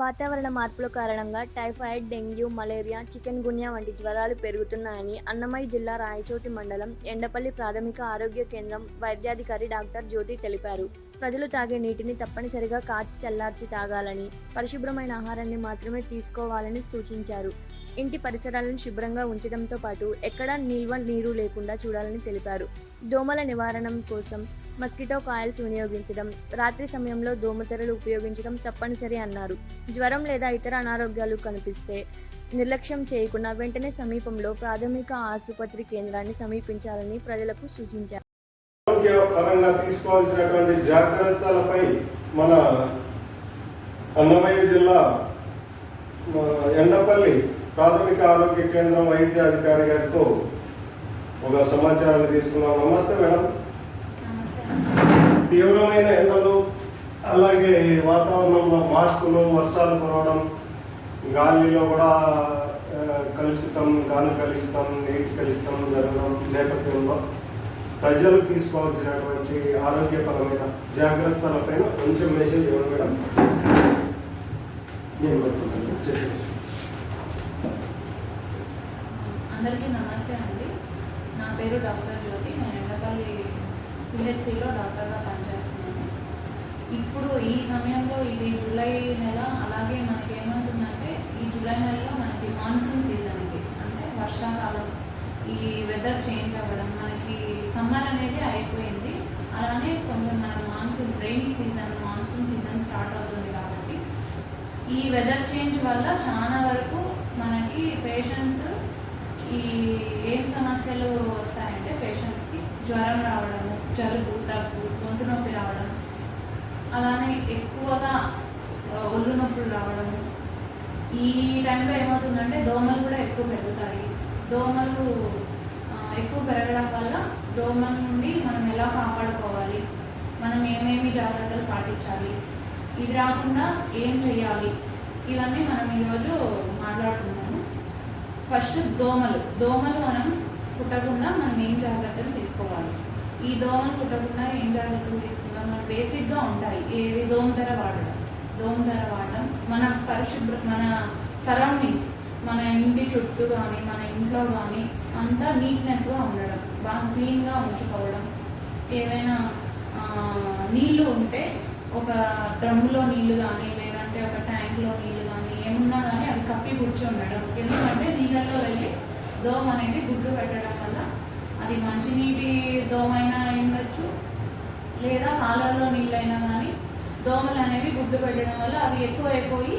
వాతావరణ మార్పుల కారణంగా టైఫాయిడ్, డెంగ్యూ, మలేరియా, చికెన్ గున్యా వంటి జ్వరాలు పెరుగుతున్నాయని అన్నమయ్య జిల్లా రాయచోటి మండలం ఎండపల్లి ప్రాథమిక ఆరోగ్య కేంద్రం వైద్యాధికారి డాక్టర్ జ్యోతి తెలిపారు. ప్రజలు తాగే నీటిని తప్పనిసరిగా కాచి చల్లార్చి తాగాలని, పరిశుభ్రమైన ఆహారాన్ని మాత్రమే తీసుకోవాలని సూచించారు. ఇంటి పరిసరాలను శుభ్రంగా ఉంచడంతో పాటు ఎక్కడా నిల్వ నీరు లేకుండా చూడాలని తెలిపారు. దోమల నివారణ కోసం మస్కిటో కాయిల్స్ వినియోగించడం, రాత్రి సమయంలో దోమతెరలు ఉపయోగించడం తప్పనిసరి అన్నారు. జ్వరం లేదా ఇతర అనారోగ్యాలు కనిపిస్తే నిర్లక్ష్యం చేయకుండా వెంటనే సమీపంలో ప్రాథమిక ఆసుపత్రి కేంద్రాన్ని సమీపించాలని ప్రజలకు సూచించారు. ఆరోగ్యపరంగా తీసుకోవాల్సినటువంటి జాగ్రత్తలపై మన అన్నమయ్య జిల్లా ఎండపల్లి ప్రాథమిక ఆరోగ్య కేంద్రం వైద్యాధికారి గారితో ఒక సమాచారాన్ని తీసుకున్నాం. నమస్తే మేడం. తీవ్రమైన ఎండలు, అలాగే వాతావరణంలో మార్పులు, వర్షాలు కురవడం, గాలిలో కూడా గాలి కలుషితం, నీటి కలుషితం జరగడం నేపథ్యంలో ప్రజలు తీసుకోవాల్సినటువంటి ఆరోగ్యపరమైన జాగ్రత్తలపైన కొంచెం మెసేజ్ ఇవ్వండి మేడం. అందరికీ నమస్తే అండి. నా పేరు డాక్టర్ జ్యోతి. నేను ఎండపల్లి పిహెచ్సిలో డాక్టర్గా పనిచేస్తున్నాను. ఇప్పుడు ఈ సమయంలో ఇది జూలై నెల, అలాగే మనకి ఏమవుతుందంటే ఈ జూలై నెలలో మనకి మాన్సూన్ సీజన్ ఇది, అంటే వర్షాకాలం, ఈ వెదర్ చేంజ్ అవ్వడం, మనకి సమ్మర్ అనేది అయిపోయింది, అలానే కొంచెం మన rainy season, monsoon season start అవుతుంది. కాబట్టి ఈ వెదర్ చేంజ్ వల్ల చాలా వరకు మనకి పేషెంట్స్ ఏం సమస్యలు వస్తాయంటే పేషెంట్స్కి జ్వరం రావడము, జలుబు, దగ్గు, గొంతు నొప్పి రావడం, అలానే ఎక్కువగా ఒళ్ళు నొప్పులు రావడము. ఈ టైంలో ఏమవుతుందంటే దోమలు కూడా ఎక్కువ పెరుగుతాయి. దోమలు ఎక్కువ పెరగడం వల్ల దోమల నుండి మనం ఎలా కాపాడుకోవాలి, మనం ఏమేమి జాగ్రత్తలు పాటించాలి, ఇవి రాకుండా ఏం చేయాలి, ఇవన్నీ మనం ఈరోజు మాట్లాడుతున్నాము. ఫస్ట్ దోమలు మనం కుట్టకుండా మనం ఏం జాగ్రత్తలు తీసుకోవాలి. ఈ దోమలు కుట్టకుండా ఏం జాగ్రత్తలు తీసుకుంటాం, మనం బేసిక్గా ఉంటాయి. ఏవి దోమతెర వాడడం, మన సరౌండింగ్స్, మన ఇంటి చుట్టూ కానీ మన ఇంట్లో కానీ అంతా నీట్నెస్గా ఉండడం, బాగా క్లీన్గా ఉంచుకోవడం. ఏవైనా నీళ్ళు ఉంటే ఒక డ్రమ్ములో నీళ్ళు కానీ లేదంటే ఒక ట్యాంక్లో నీళ్ళు కానీ ఏమున్నా కానీ అవి కప్పి కూర్చోండడం. ఎందుకంటే నీళ్ళల్లో వెళ్ళి దోమ అనేది గుడ్లు పెట్టడం వల్ల అది మంచినీటి దోమ అయినా ఉండొచ్చు, లేదా కాలువలో నీళ్ళైనా కానీ దోమలు అనేవి గుడ్లు పెట్టడం వల్ల అవి ఎక్కువైపోయి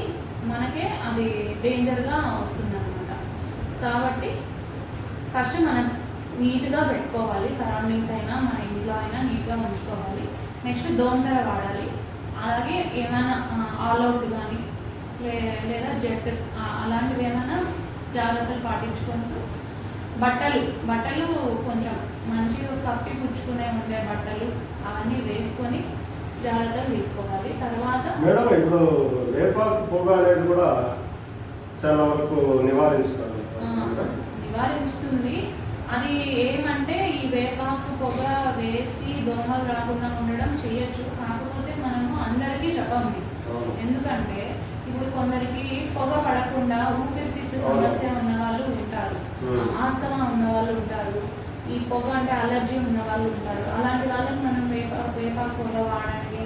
మనకే అది డేంజర్గా వస్తుంది అనమాట. కాబట్టి ఫస్ట్ మనం నీట్గా పెట్టుకోవాలి, సరౌండింగ్స్ అయినా మన ఇంట్లో అయినా నీట్గా ఉంచుకోవాలి. నెక్స్ట్ దోమతెర వాడాలి. అలాగే ఏమైనా ఆల్అవుట్ కానీ లేదా జెట్ అలాంటివి ఏమైనా జాగ్రత్తలు పాటించుకుంటూ బట్టలు కొంచెం మంచిగా కప్పి పుచ్చుకునే ఉండే బట్టలు అవన్నీ వేసుకొని జాగ్రత్తలు తీసుకోవాలి. తర్వాత మేడం, ఇప్పుడు వేపాకు పొగ అనేది కూడా చాలా వరకు నివారిస్తుంది. అది ఏమంటే ఈ వేపాకు పొగ వేసి దోమలు రాకుండా ఉండడం చేయొచ్చు. కాకపోతే మనము అందరికీ చెప్పము. ఎందుకంటే ఇప్పుడు కొందరికి పొగ పడకుండా ఊపిరితిత్తు సమస్య ఉన్న వాళ్ళు ఉంటారు, ఆస్తమా ఉన్న వాళ్ళు ఉంటారు, ఈ పొగ అంటే అలర్జీ ఉన్న వాళ్ళు ఉంటారు. అలాంటి వాళ్ళకి మనం వేపాకు పొగ వాడండి,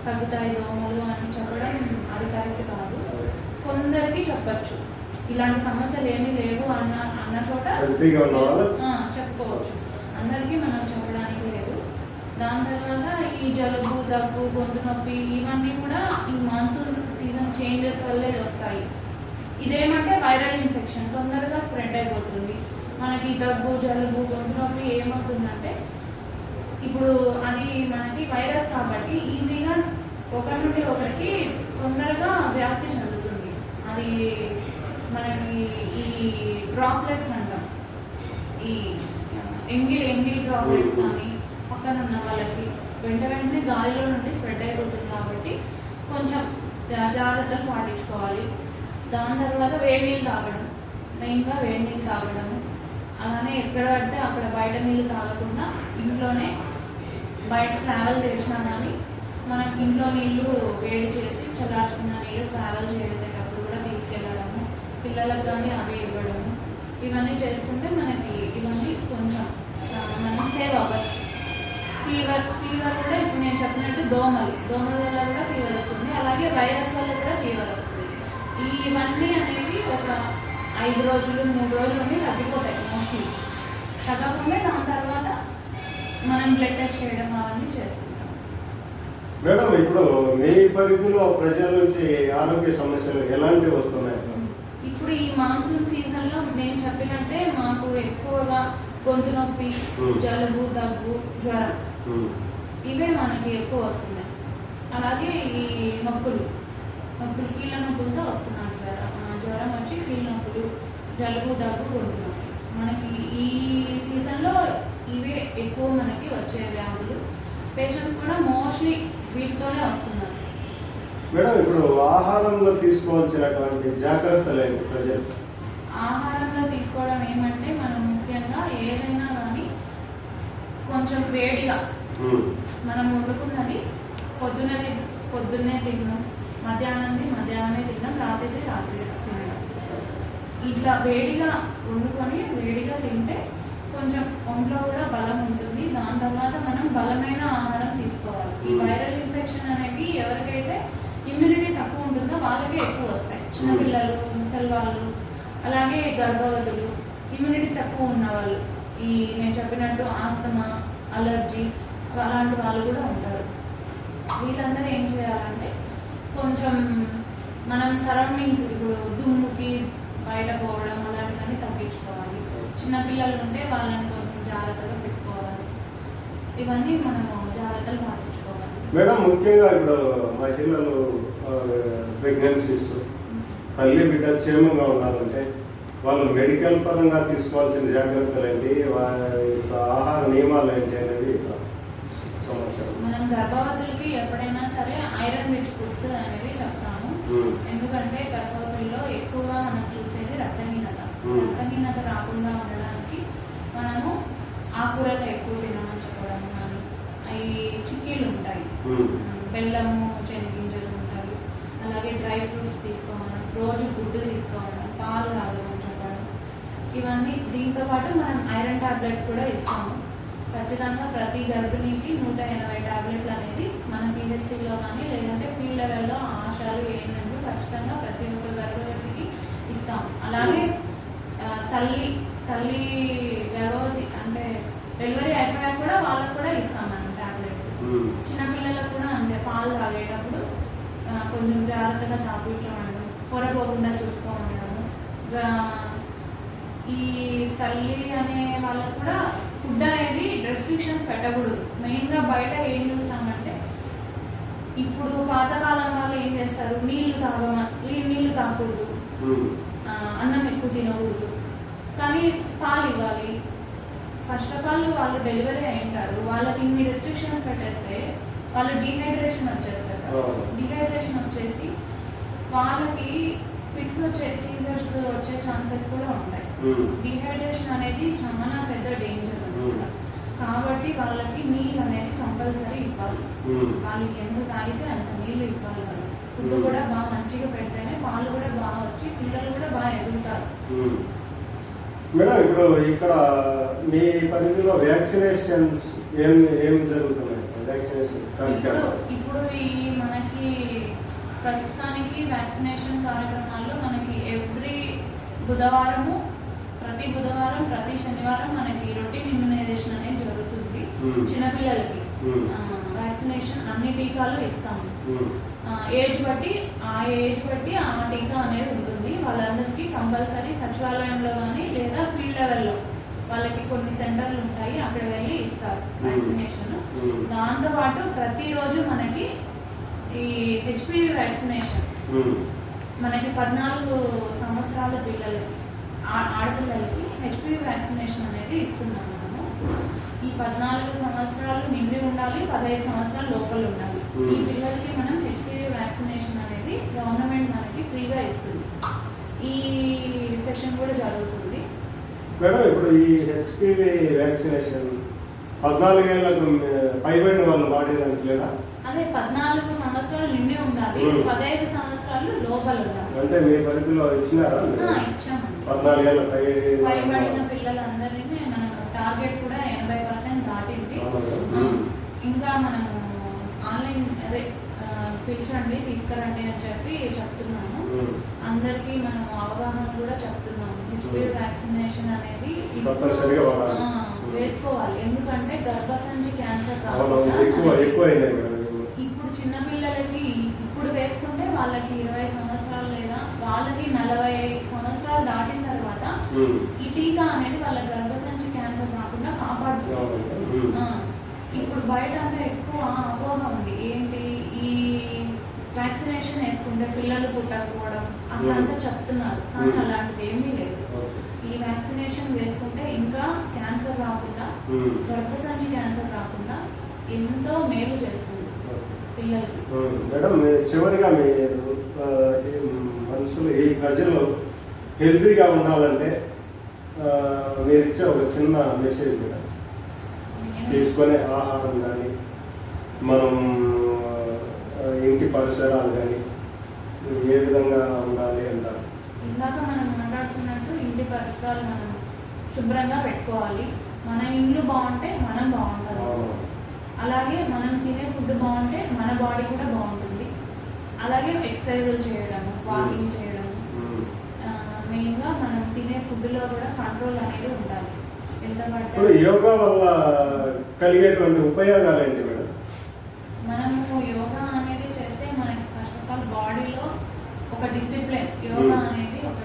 తగ్గుతాయి దోమలు అని చెప్పడం అది కరెక్ట్ కాదు. కొందరికి చెప్పచ్చు, ఇలాంటి సమస్యలు ఏమీ లేవు అన్న చోట చెప్పుకోవచ్చు. అందరికీ మనం చెప్పడానికి లేదు. దాని తర్వాత ఈ జలుబు, దగ్గు, గొంతు నొప్పి ఇవన్నీ కూడా ఈ మాన్సూన్ సీజన్ చేంజెస్ వల్లే వస్తాయి. ఇదేమంటే వైరల్ ఇన్ఫెక్షన్ తొందరగా స్ప్రెడ్ అయిపోతుంది. మనకి దగ్గు, జలుబు, గొంతు నొప్పి ఏమవుతుందంటే ఇప్పుడు అది మనకి వైరస్ కాబట్టి ఈజీగా ఒకరి నుండి ఒకరికి తొందరగా వ్యాప్తి చెందుతుంది. అది మనకి ఈ డ్రాప్లెట్స్ అంటాం, ఈ ఎంగిల్ డ్రాప్లెట్స్ కానీ పక్కన ఉన్న వాళ్ళకి వెంటనే గాలిలో నుండి స్ప్రెడ్ అయిపోతుంది. కాబట్టి కొంచెం జాగ్రత్తలు పాటించుకోవాలి. దాని తర్వాత వేడి నీళ్ళు తాగడం, మెయిన్గా వేడి నీళ్ళు తాగడము. అలానే ఎక్కడ అంటే అక్కడ బయట నీళ్ళు తాగకుండా ఇంట్లోనే బయట ట్రావెల్ చేసినా కానీ మనం ఇంట్లో నీళ్ళు వేడి చేసి చల్లార్చుకున్న నీళ్ళు ట్రావెల్ చేసేటప్పుడు కూడా తీసుకెళ్ళడము, పిల్లలకు కానీ అవి ఇవ్వడము, ఇవన్నీ చేసుకుంటే మనకి ఇవన్నీ కొంచెం మనం సేవ్ అవ్వచ్చు. ఫీవర్ కూడా ఇప్పుడు నేను చెప్పినట్టు దోమల వల్ల కూడా ఫీవర్ వస్తుంది, అలాగే వైరస్ వల్ల కూడా ఫీవర్ వస్తుంది. ఇవన్నీ అనేవి ఒక 5 రోజులు 3 రోజులు నుండి తగ్గిపోతాయి మోస్ట్లీ. తగ్గకుండా దాని తర్వాత మనం బ్లడ్ టెస్ట్ చేయడం అవన్నీ చేసుకుంటాం. మేడం, ఇప్పుడు మీ పరిధిలో ప్రజల నుంచి ఆరోగ్య సమస్యలు ఎలాంటివి వస్తున్నాయి? ఇప్పుడు ఈ మాన్సూన్ సీజన్లో నేను చెప్పినట్టే మాకు ఎక్కువగా గొంతు నొప్పి, జలుబు, దగ్గు, జ్వరం ఇవే మనకి ఎక్కువ వస్తున్నాయి. అలాగే ఈ నొప్పులు కీళ్ళ నొప్పులతో వస్తున్నాయి. జ్వరం వచ్చి కీళ్ళ నొప్పులు, జలుబు, దగ్గు, గొంతు నొప్పి మనకి ఈ సీజన్లో ఇవే ఎక్కువ మనకి వచ్చే వ్యాధులు. పేషెంట్స్ కూడా మోస్ట్లీ వీటితోనే వస్తున్నారు. మేడం, ఇప్పుడు ఆహారంలో తీసుకోవాల్సినటువంటి జాగ్రత్తలు ఏంటి ప్రజలు? ఆహారంలో తీసుకోవడం ఏమంటే మనం ముఖ్యంగా ఏదైనా కానీ కొంచెం వేడిగా మనం వండుకున్నది పొద్దున్నే తిన్నాం, మధ్యాహ్నమే తిన్నాం, రాత్రి తినడం. ఇట్లా వేడిగా వండుకొని వేడిగా తింటే కొంచెం ఒంట్లో కూడా బలం ఉంటుంది. దాని తర్వాత మనం బలమైన ఆహారం తీసుకోవాలి. ఈ వైరల్ ఇన్ఫెక్షన్ అనేవి ఎవరికైతే ఇమ్యూనిటీ తక్కువ ఉంటుందో వాళ్ళకే ఎక్కువ వస్తాయి. చిన్నపిల్లలు, ముసలి వాళ్ళు, అలాగే గర్భవతులు, ఇమ్యూనిటీ తక్కువ ఉన్నవాళ్ళు, ఈ నేను చెప్పినట్టు ఆస్తమా, అలర్జీ అలాంటి వాళ్ళు కూడా ఉంటారు. వీళ్ళందరూ ఏం చేయాలంటే కొంచెం మనం సరౌండింగ్స్ ఇప్పుడు దుమ్ముకి బయట పోవడం అలాంటివన్నీ తగ్గించుకోవాలి. చిన్నపిల్లలు ఉంటే వాళ్ళని కొంచెం జాగ్రత్తగా పెట్టుకోవాలి. ఇవన్నీ మనము జాగ్రత్తలు పాటించుకోవాలి. మేడం, ముఖ్యంగా ఇప్పుడు మహిళలు ప్రెగ్నెన్సీస్, తల్లి బిడ్డ క్షేమంగా ఉండాలంటే వాళ్ళు మెడికల్ పరంగా తీసుకోవాల్సిన జాగ్రత్తలు ఏంటి, వారి యొక్క ఆహార నియమాలు ఏంటి అనేది సమాచారం. మనం గర్భవతులకి ఎప్పుడైనా సరే ఐరన్ రిచ్ ఫుడ్స్ అనేవి చెప్తాము. ఎందుకంటే గర్భవతుల్లో ఎక్కువగా మనం చూసేది రక్తహీనత రాకుండా ఉండడానికి మనము ఆకుకూరలు ఎక్కువ తినమని చెప్పడం కానీ, అవి చిక్కీలు ఉంటాయి, బెల్లము, శనగింజలు ఉంటాయి, అలాగే డ్రై ఫ్రూట్స్ తీసుకోమడం, రోజు గుడ్డు తీసుకోవడం, పాలు తాగమని చెప్పడం, ఇవన్నీ. దీంతో పాటు మనం ఐరన్ టాబ్లెట్స్ కూడా ఇస్తాము. ఖచ్చితంగా ప్రతి గర్భిణీకి 180 టాబ్లెట్లు అనేది మన పిహెచ్సిలో కానీ లేదంటే ఫీల్డ్ లెవెల్లో ఆశాలు ఏంటంటే ఖచ్చితంగా ప్రతి ఒక్క గర్భవతికి ఇస్తాం. అలాగే తల్లి గర్భవతి అంటే డెలివరీ అయిపోయాక కూడా వాళ్ళకు కూడా ఇస్తాం మనం టాబ్లెట్స్. చిన్నపిల్లలకు కూడా అంతే, పాలు తాగేటప్పుడు కొంచెం జాగ్రత్తగా తాపించడం, పొరపోకుండా చూసుకోమనడము. ఈ తల్లి అనే వాళ్ళకు కూడా ఫుడ్ అనేది రెస్ట్రిక్షన్స్ పెట్టకూడదు. మెయిన్గా బయట ఏం చూస్తామంటే ఇప్పుడు పాతకాలం వాళ్ళు ఏం చేస్తారు, నీళ్లు తాగకూడదు, అన్నం ఎక్కువ తినకూడదు, కానీ పాలు ఇవ్వాలి. ఫస్ట్ ఆఫ్ ఆల్ వాళ్ళు డెలివరీ అయింటారు, వాళ్ళకి ఇన్ని రెస్ట్రిక్షన్స్ పెట్టేస్తే వాళ్ళు డిహైడ్రేషన్ వచ్చేసి వాళ్ళకి ఫిట్స్ సీజర్స్ వచ్చే ఛాన్సెస్ కూడా ఉంటాయి. డిహైడ్రేషన్ అనేది చాలా పెద్ద డేంజర్ అన్నమాట. కాబట్టి వాళ్ళకి నీళ్ళు అనేది కంపల్సరీ ఇవ్వాలి. వాళ్ళకి ఎంత తాగితే అంత నీళ్ళు ఇవ్వాలి. వాళ్ళు ఫుడ్ కూడా బాగా మంచిగా పెడితేనే పాలు కూడా బాగా వచ్చి పిల్లలు కూడా బాగా ఎదుగుతారు. మేడం, ఇప్పుడు ఇక్కడ మీ పరిధిలో వ్యాక్సినేషన్స్ ఏం జరుగుతున్నాయి? ఇప్పుడు ఈ మనకి ప్రస్తుతానికి వ్యాక్సినేషన్ కార్యక్రమాల్లో మనకి ప్రతి బుధవారం ప్రతి శనివారం మనకి రొటీన్ ఇమ్యునైజేషన్ అనేది జరుగుతుంది. చిన్నపిల్లలకి వ్యాక్సినేషన్ అన్ని టీకాలు ఇస్తాము. ఏజ్ బట్టి ఆ టీకా అనేది ఉంటుంది. వాళ్ళందరికీ కంపల్సరీ సచివాలయంలో కానీ లేదా ఫీల్డ్ లెవెల్లో వాళ్ళకి కొన్ని సెంటర్లు ఉంటాయి, అక్కడ వెళ్ళి ఇస్తారు వ్యాక్సినేషన్. దాంతోపాటు ప్రతిరోజు మనకి ఈ హెచ్పివి వ్యాక్సినేషన్ మనకి 14 సంవత్సరాల పిల్లలకి, ఆడపిల్లలకి హెచ్పివి వ్యాక్సినేషన్ అనేది ఇస్తున్నాం మనము. ఈ 14 సంవత్సరాలు నిండి ఉండాలి, 15 సంవత్సరాల లోపల ఉండాలి. ఈ పిల్లలకి మనం హెచ్పివి వ్యాక్సినేషన్ అనేది గవర్నమెంట్ మనకి ఫ్రీగా ఇస్తుంది. ఈ సెషన్ కూడా జరుగుతుంది. మేడం, ఇప్పుడు ఈ హెచ్పివి వ్యాక్సినేషన్ 14 ఏళ్ళకు పైబడిన వాళ్ళు వాడేదానికి లేదా? అదే 14 సంవత్సరాలు నిండి ఉండాలి, 15 సంవత్సరాలు లోపల ఉండాలి. అంటే మీ పరిధిలో ఇచ్చినారా? ఇచ్చామండి. 14 ఏళ్ళ పైబడిన పిల్లలందరినీ మనం టార్గెట్ కూడా 80% దాటింది. ఇంకా మనము ఆన్లైన్ అదే పిలిచండి, తీసుకురండి అని చెప్పి చెప్తున్నాము. అందరికీ మనం అవగాహన కూడా చెప్తున్నాము. హెచ్పివి వ్యాక్సినేషన్ అనేది వేసుకోవాలి. ఎందుకంటే గర్భసంచి క్యాన్సర్ కాకుండా ఇప్పుడు చిన్నపిల్లలకి ఇప్పుడు వేసుకుంటే వాళ్ళకి 20 సంవత్సరాలు లేదా వాళ్ళకి 40 సంవత్సరాలు దాటిన తర్వాత ఈ టీకా అనేది వాళ్ళ గర్భసంచి క్యాన్సర్ రాకుండా కాపాడుతుంది. ఇప్పుడు బయట అంతా ఎక్కువ అపోహ ఉంది, ఏంటి ఈ వ్యాక్సినేషన్ వేసుకుంటే పిల్లలు పుట్టకపోవడం అట్లా చెప్తున్నారు, కానీ అలాంటిది ఏమీ లేదు. ఈ వ్యాక్సినేషన్ వేసుకుంటే ఇంకా క్యాన్సర్ రాకుండా, గర్భసంచి క్యాన్సర్ రాకుండా ఎంతో మేలు చేస్తుంది పిల్లలకి. మేడం, చివరిగా మీరు మనుషులు ఈ ప్రజలు హెల్తీగా ఉండాలంటే మీరు ఇచ్చే ఒక చిన్న మెసేజ్ మేడం. తీసుకునే ఆహారం కానీ, మనం ఇంటి పరిసరాలు కానీ ఏ విధంగా ఉండాలి అంటారు? ఇందాక మనం మాట్లాడుతున్నట్టు ఇంటి పరిసరాలు మనం శుభ్రంగా పెట్టుకోవాలి. మన ఇల్లు బాగుంటే మనం బాగుంటాం. అలాగే మనం తినే ఫుడ్ బాగుంటే మన బాడీ కూడా బాగుంటుంది. అలాగే ఎక్సర్సైజులు చేయడం, వాకింగ్ చేయడం, మెయిన్గా మనం తినే ఫుడ్లో కూడా కంట్రోల్ అనేది ఉండాలి. ఇప్పుడు యోగా వల్ల కలిగేటువంటి ఉపయోగాలు ఏంటి మేడం? మనము యోగా అనేది చేస్తే మనకి ఫస్ట్ ఆఫ్ ఆల్ బాడీలో ఒక డిసిప్లిన్, యోగా అనేది ఒక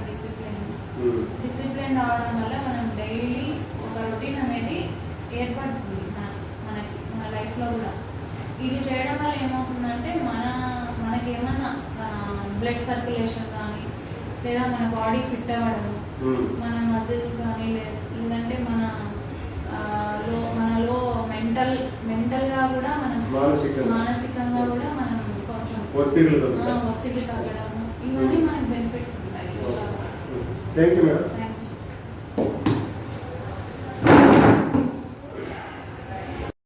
డిసిప్లిన్ రావడం వల్ల మనం డైలీ ఒక రొటీన్ అనేది ఏర్పడుతుంది మనకి మన లైఫ్లో కూడా. ఇది చేయడం వల్ల ఏమవుతుందంటే మనకి ఏమన్నా బ్లడ్ సర్క్యులేషన్ కానీ, లేదా మన బాడీ ఫిట్ అవ్వడము, మన మజిల్స్ కానీ, లేదంటే మనలో మెంటల్గా కూడా మనం మానసికంగా కూడా మనం కొంచెం ఒత్తిడి తగ్గడము, ఇవన్నీ మనకి బెనిఫిట్స్ ఉంటాయి. Thank you madam.